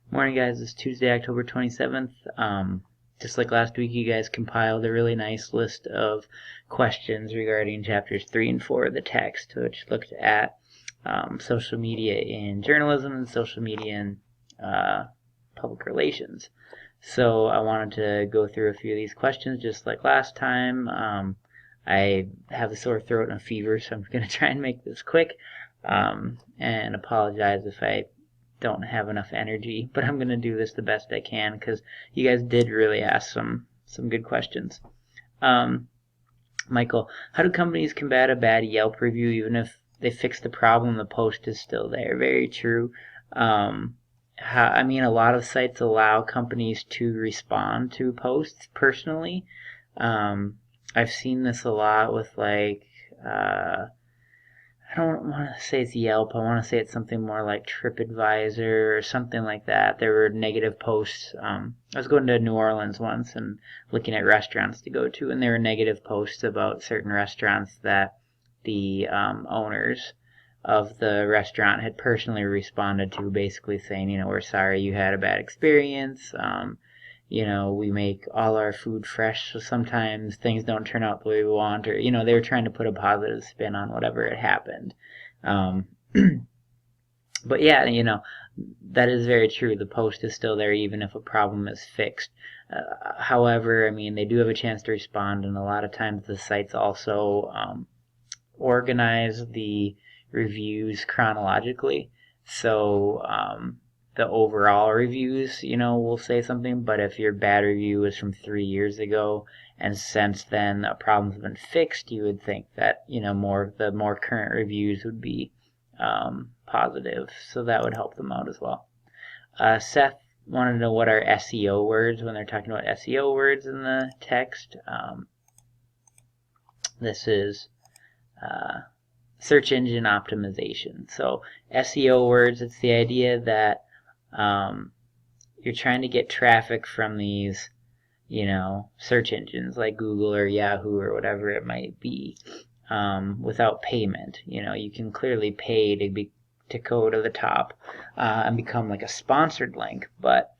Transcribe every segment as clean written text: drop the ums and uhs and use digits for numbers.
Morning, guys. It's Tuesday, October 27th. Just like last week, you guys compiled a really nice list of questions regarding chapters 3 and 4 of the text, which looked at social media in journalism and social media in public relations. So I wanted to go through a few of these questions just like last time. I have a sore throat and a fever, so I'm going to try and make this quick and apologize if I don't have enough energy, but I'm going to do this the best I can because you guys did really ask some good questions. Michael, how do companies combat a bad Yelp review even if they fix the problem, the post is still there? Very true. A lot of sites allow companies to respond to posts personally. I've seen this a lot with I don't want to say it's Yelp. I want to say it's something more like TripAdvisor or something like that. There were negative posts. I was going to New Orleans once and looking at restaurants to go to, and there were negative posts about certain restaurants that the owners of the restaurant had personally responded to, basically saying, we're sorry you had a bad experience. We make all our food fresh, so sometimes things don't turn out the way we want, or, they were trying to put a positive spin on whatever had happened. Um, but yeah, that is very true. The post is still there even if a problem is fixed. However, they do have a chance to respond, and a lot of times the sites also organize the reviews chronologically. So, the overall reviews, will say something, but if your bad review is from 3 years ago and since then a problem's been fixed, you would think that, the more current reviews would be positive, so that would help them out as well. Seth wanted to know what are SEO words when they're talking about SEO words in the text. This is search engine optimization. So SEO words, it's the idea that you're trying to get traffic from these, search engines like Google or Yahoo or whatever it might be, without payment. You can clearly pay to go to the top and become like a sponsored link, but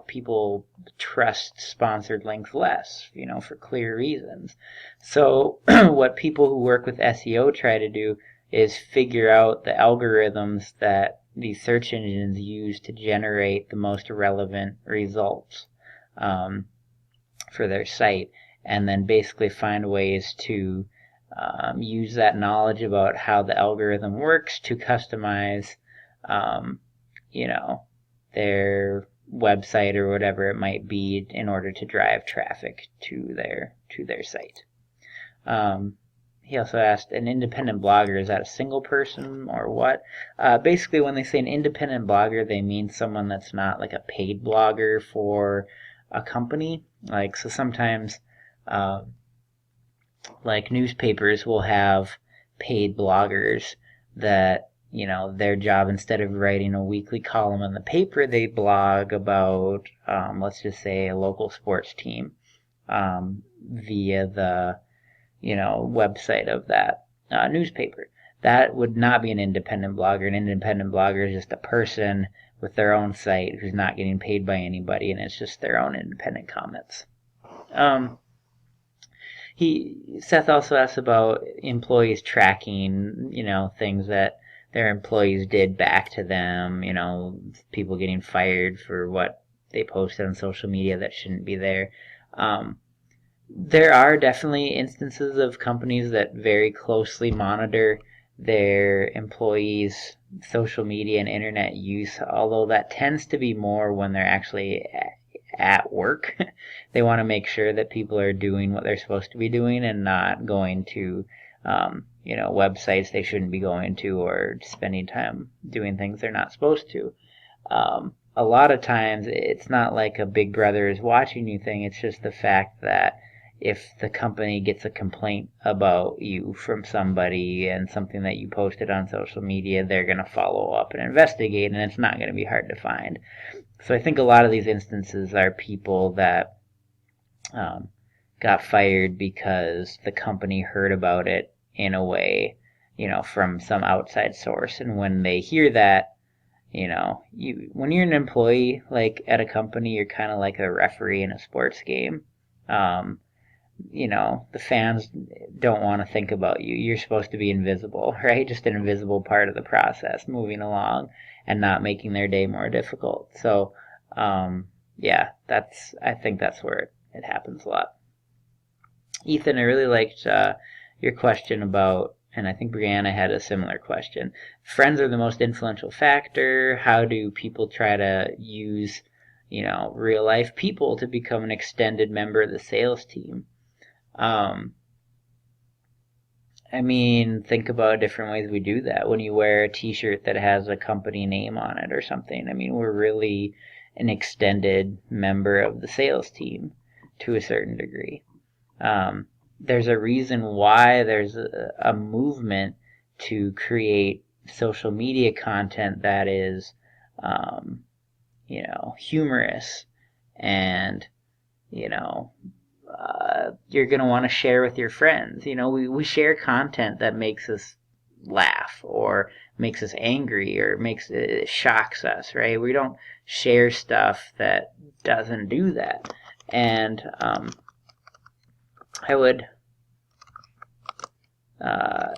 people trust sponsored links less, for clear reasons. So what people who work with SEO try to do is figure out the algorithms that these search engines use to generate the most relevant results for their site, and then basically find ways to use that knowledge about how the algorithm works to customize, their website or whatever it might be in order to drive traffic to their site. He also asked, an independent blogger, is that a single person or what? Basically, when they say an independent blogger, they mean someone that's not like a paid blogger for a company. So sometimes, newspapers will have paid bloggers that, their job, instead of writing a weekly column in the paper, they blog about, let's just say, a local sports team via the website of that newspaper. That would not be an independent blogger. An independent blogger is just a person with their own site who's not getting paid by anybody, and it's just their own independent comments. Seth also asked about employees tracking, things that their employees did back to them, people getting fired for what they posted on social media that shouldn't be there. There are definitely instances of companies that very closely monitor their employees' social media and internet use, although that tends to be more when they're actually at work. They want to make sure that people are doing what they're supposed to be doing and not going to, websites they shouldn't be going to, or spending time doing things they're not supposed to. A lot of times it's not like a big brother is watching you thing. It's just the fact that if the company gets a complaint about you from somebody and something that you posted on social media, they're going to follow up and investigate, and it's not going to be hard to find. So I think a lot of these instances are people that got fired because the company heard about it in a way, from some outside source. And when they hear that, when you're an employee, like at a company, you're kind of like a referee in a sports game. Um, the fans don't want to think about you. You're supposed to be invisible, right? Just an invisible part of the process, moving along and not making their day more difficult. So, yeah, I think that's where it happens a lot. Ethan, I really liked your question about, and I think Brianna had a similar question. Friends are the most influential factor. How do people try to use, real life people to become an extended member of the sales team? I mean, think about different ways we do that. When you wear a t-shirt that has a company name on it or something, I mean, we're really an extended member of the sales team to a certain degree. There's a reason why there's a movement to create social media content that is, humorous and, you're going to want to share with your friends. We share content that makes us laugh or makes us angry or it shocks us, right? We don't share stuff that doesn't do that. And I would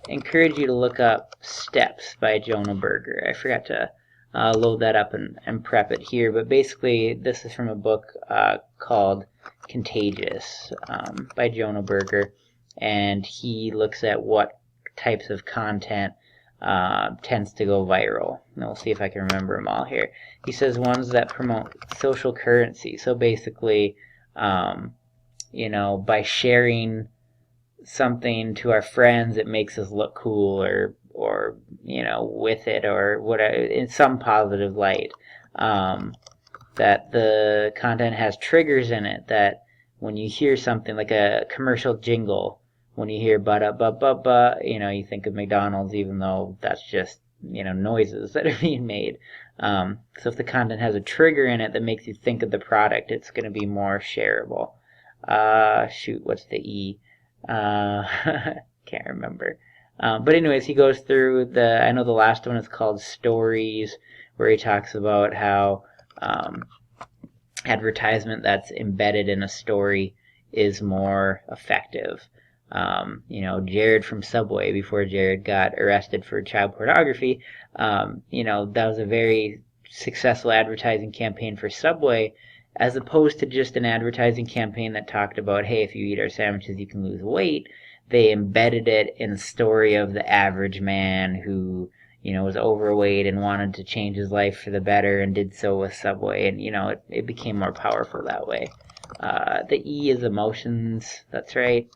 encourage you to look up Steps by Jonah Berger. I forgot to load that up and prep it here, but basically this is from a book called Contagious by Jonah Berger, and he looks at what types of content tends to go viral. And we'll see if I can remember them all here. He says ones that promote social currency. So basically, by sharing something to our friends, it makes us look cool or with it or whatever in some positive light. That the content has triggers in it that when you hear something like a commercial jingle, when you hear ba da ba ba ba, you think of McDonald's, even though that's just noises that are being made. So if the content has a trigger in it that makes you think of the product, it's going to be more shareable. What's the E? Can't remember. But anyways, he goes through I know the last one is called Stories, where he talks about how advertisement that's embedded in a story is more effective. Jared from Subway, before Jared got arrested for child pornography, that was a very successful advertising campaign for Subway, as opposed to just an advertising campaign that talked about, hey, if you eat our sandwiches, you can lose weight. They embedded it in the story of the average man who, was overweight and wanted to change his life for the better and did so with Subway. And, it became more powerful that way. The E is emotions. That's right.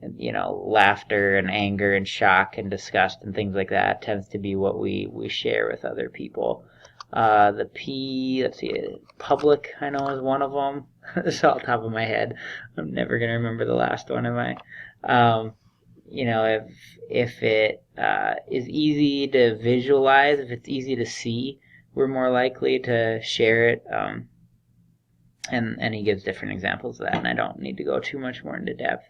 Laughter and anger and shock and disgust and things like that tends to be what we share with other people. The P, let's see, public, I know, is one of them. It's off the top of my head. I'm never going to remember the last one, am I? If it is easy to visualize, if it's easy to see, we're more likely to share it. And he gives different examples of that, and I don't need to go too much more into depth.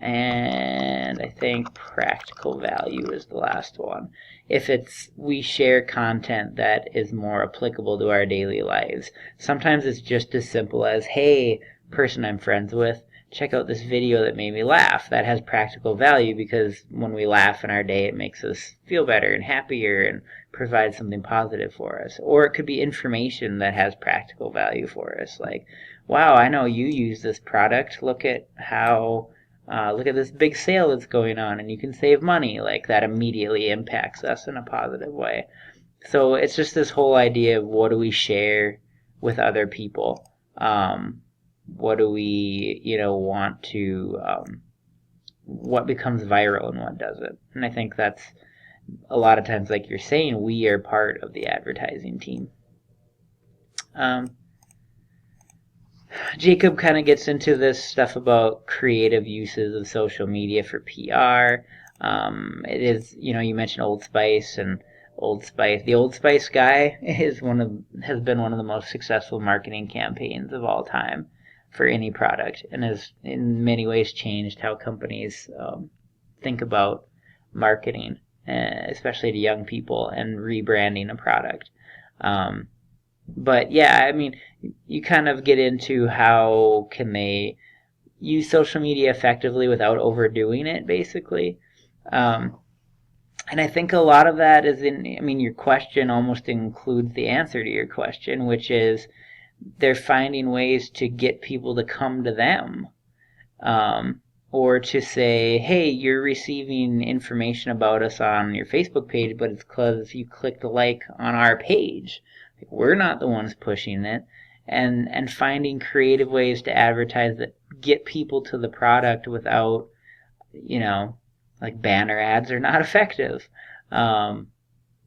And I think practical value is the last one. If we share content that is more applicable to our daily lives. Sometimes it's just as simple as, hey, person I'm friends with, check out this video that made me laugh. That has practical value because when we laugh in our day, it makes us feel better and happier and provides something positive for us. Or it could be information that has practical value for us. Like, wow, I know you use this product. Look at this big sale that's going on and you can save money. Like, that immediately impacts us in a positive way. So it's just this whole idea of what do we share with other people? What do we, want to, what becomes viral and what doesn't? And I think that's a lot of times, like you're saying, we are part of the advertising team. Jacob kind of gets into this stuff about creative uses of social media for PR. It is, you mentioned Old Spice, and Old Spice. The Old Spice guy has been one of the most successful marketing campaigns of all time for any product, and has in many ways changed how companies think about marketing. especially to young people, and rebranding a product. But yeah, I mean, you kind of get into how can they use social media effectively without overdoing it, basically. Um, and I think a lot of that is I mean, your question almost includes the answer to your question, which is they're finding ways to get people to come to them. Or to say, hey, you're receiving information about us on your Facebook page, but it's because you clicked like on our page. We're not the ones pushing it. And finding creative ways to advertise that get people to the product without, like banner ads are not effective. Um,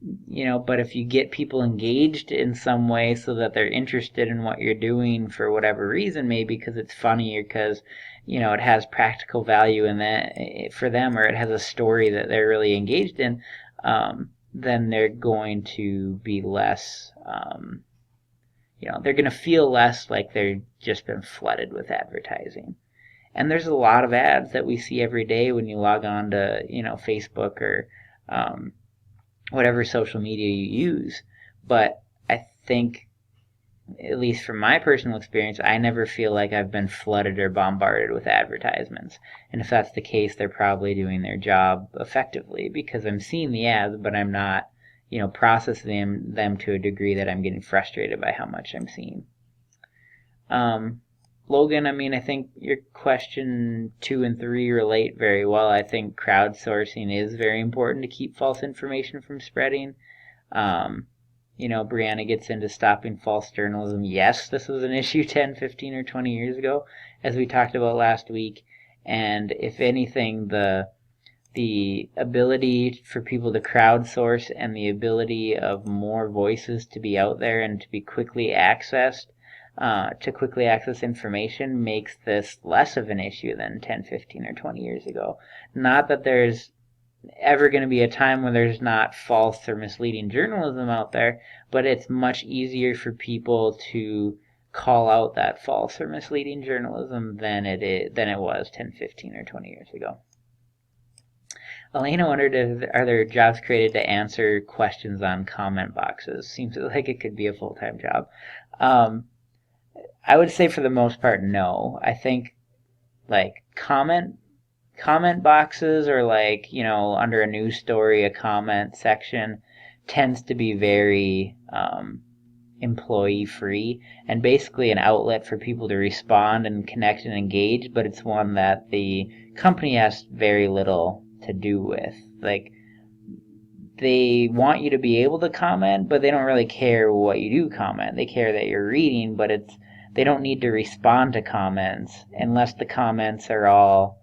but if you get people engaged in some way so that they're interested in what you're doing for whatever reason, maybe because it's funny or because, it has practical value in that for them, or it has a story that they're really engaged in, then they're going to be less, they're going to feel less like they've just been flooded with advertising. And there's a lot of ads that we see every day when you log on to, Facebook or, whatever social media you use. But I think, at least from my personal experience, I never feel like I've been flooded or bombarded with advertisements. And if that's the case, they're probably doing their job effectively because I'm seeing the ads, but I'm not, processing them to a degree that I'm getting frustrated by how much I'm seeing. Logan, I mean, I think your question 2 and 3 relate very well. I think crowdsourcing is very important to keep false information from spreading. Brianna gets into stopping false journalism. Yes, this was an issue 10, 15, or 20 years ago, as we talked about last week. And if anything, the ability for people to crowdsource and the ability of more voices to be out there and to be quickly accessed, to quickly access information makes this less of an issue than 10, 15, or 20 years ago. Not that there's ever going to be a time when there's not false or misleading journalism out there, but it's much easier for people to call out that false or misleading journalism than it was 10, 15, or 20 years ago. Elena wondered are there jobs created to answer questions on comment boxes? Seems like it could be a full-time job. I would say for the most part, no. I think like comment boxes or under a news story, a comment section tends to be very employee free and basically an outlet for people to respond and connect and engage, but it's one that the company has very little to do with. Like, they want you to be able to comment, but they don't really care what you do comment. They care that you're reading, but they don't need to respond to comments unless the comments are all,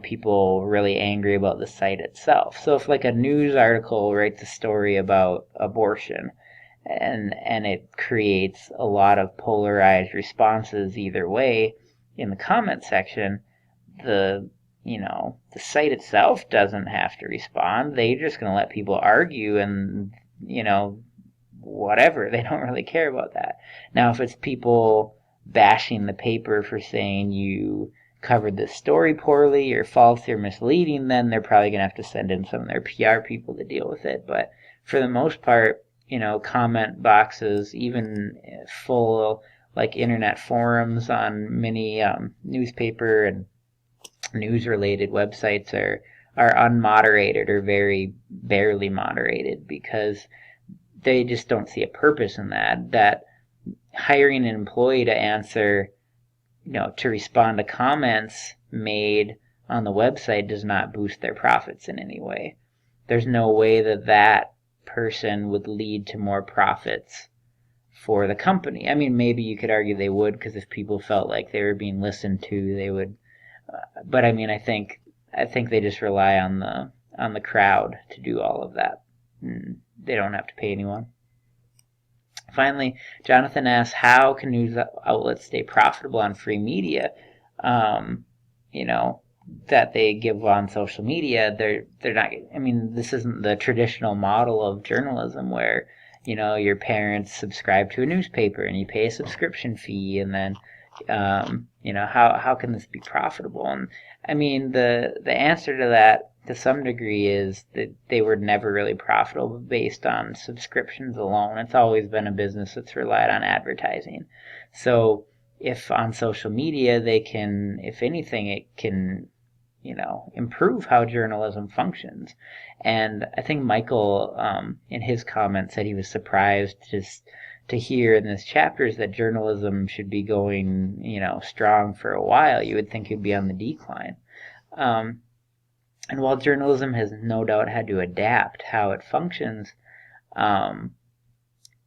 people really angry about the site itself. So if like a news article writes a story about abortion and it creates a lot of polarized responses either way in the comment section, the site itself doesn't have to respond. They're just going to let people argue and, whatever. They don't really care about that. Now, if it's people bashing the paper for saying you covered this story poorly or false or misleading, then they're probably going to have to send in some of their PR people to deal with it. But for the most part, comment boxes, even full like internet forums on many newspaper and news-related websites are unmoderated or very barely moderated because they just don't see a purpose in that hiring an employee to answer, to respond to comments made on the website does not boost their profits in any way. There's no way that person would lead to more profits for the company. I mean, maybe you could argue they would, because if people felt like they were being listened to, they would. But I mean, I think they just rely on the crowd to do all of that. They don't have to pay anyone. Finally, Jonathan asks, how can news outlets stay profitable on free media? That they give on social media. They're not. I mean, this isn't the traditional model of journalism where your parents subscribe to a newspaper and you pay a subscription fee and then how can this be profitable? And I mean, the answer to that to some degree is that they were never really profitable based on subscriptions alone. It's always been a business that's relied on advertising. So if on social media they can, if anything, it can, improve how journalism functions. And I think Michael, in his comments, said he was surprised to hear in this chapters that journalism should be going, strong for a while. You would think it'd be on the decline. And while journalism has no doubt had to adapt how it functions,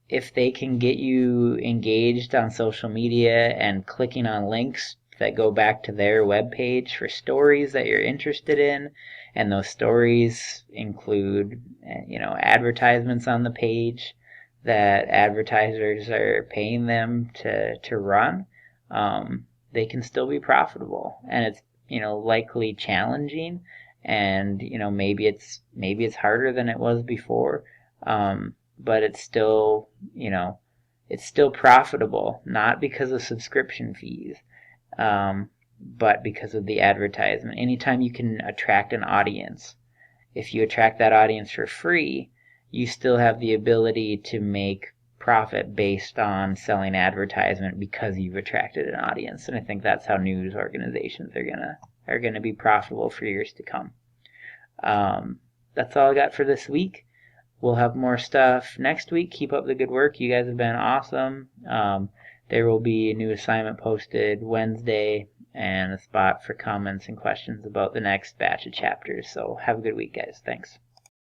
if they can get you engaged on social media and clicking on links that go back to their webpage for stories that you're interested in, and those stories include, advertisements on the page that advertisers are paying them to run, they can still be profitable. And it's, likely challenging, and, maybe it's harder than it was before, but it's still, it's still profitable, not because of subscription fees, but because of the advertisement. Anytime you can attract an audience, if you attract that audience for free, you still have the ability to make profit based on selling advertisement because you've attracted an audience. And I think that's how news organizations are gonna be profitable for years to come. That's all I got for this week. We'll have more stuff next week. Keep up the good work. You guys have been awesome. There will be a new assignment posted Wednesday and a spot for comments and questions about the next batch of chapters. So have a good week, guys. Thanks.